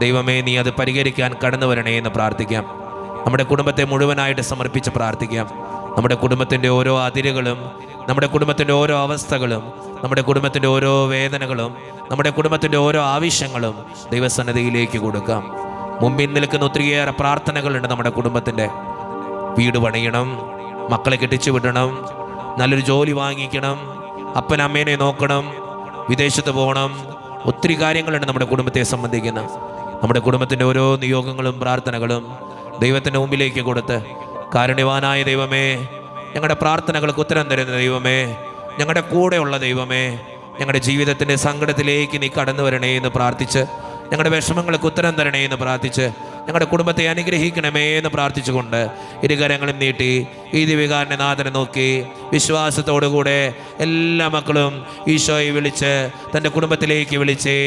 ദൈവമേ, നീ അത് പരിഹരിക്കാൻ കടന്നു വരണേ എന്ന് പ്രാർത്ഥിക്കാം. നമ്മുടെ കുടുംബത്തെ മുഴുവനായിട്ട് സമർപ്പിച്ച് പ്രാർത്ഥിക്കാം. നമ്മുടെ കുടുംബത്തിൻ്റെ ഓരോ അതിരുകളും, നമ്മുടെ കുടുംബത്തിൻ്റെ ഓരോ അവസ്ഥകളും, നമ്മുടെ കുടുംബത്തിൻ്റെ ഓരോ വേദനകളും, നമ്മുടെ കുടുംബത്തിൻ്റെ ഓരോ ആവശ്യങ്ങളും ദൈവസന്നിധിയിലേക്ക് കൊടുക്കാം. മുമ്പിൽ നിൽക്കുന്ന ഒത്തിരിയേറെ പ്രാർത്ഥനകളുണ്ട്. നമ്മുടെ കുടുംബത്തിൻ്റെ വീട് പണിയണം, മക്കളെ കെട്ടിച്ചു വിടണം, നല്ലൊരു ജോലി വാങ്ങിക്കണം, അപ്പനമ്മേനെ നോക്കണം, വിദേശത്ത് പോകണം. ഒത്തിരി കാര്യങ്ങളുണ്ട് നമ്മുടെ കുടുംബത്തെ സംബന്ധിക്കുന്ന. നമ്മുടെ കുടുംബത്തിൻ്റെ ഓരോ നിയോഗങ്ങളും പ്രാർത്ഥനകളും ദൈവത്തിൻ്റെ മുമ്പിലേക്ക് കൊടുത്ത്, കാരുണ്യവാനായ ദൈവമേ, ഞങ്ങളുടെ പ്രാർത്ഥനകൾക്ക് ഉത്തരം തരുന്ന ദൈവമേ, ഞങ്ങളുടെ കൂടെയുള്ള ദൈവമേ, ഞങ്ങളുടെ ജീവിതത്തിൻ്റെ സങ്കടത്തിലേക്ക് നീ കടന്നു വരണേ എന്ന് പ്രാർത്ഥിച്ച്, ഞങ്ങളുടെ വിഷമങ്ങൾക്ക് ഉത്തരം തരണേ എന്ന് പ്രാർത്ഥിച്ച്, ഞങ്ങളുടെ കുടുംബത്തെ അനുഗ്രഹിക്കണമേ എന്ന് പ്രാർത്ഥിച്ചുകൊണ്ട് ഇരുകരങ്ങളും നീട്ടി ഈ ദിവ്യകാരുണ്യ നാഥനെ നോക്കി വിശ്വാസത്തോടുകൂടെ എല്ലാ മക്കളും ഈശോയെ വിളിച്ച് തൻ്റെ കുടുംബത്തിലേക്ക് വിളിച്ചേ.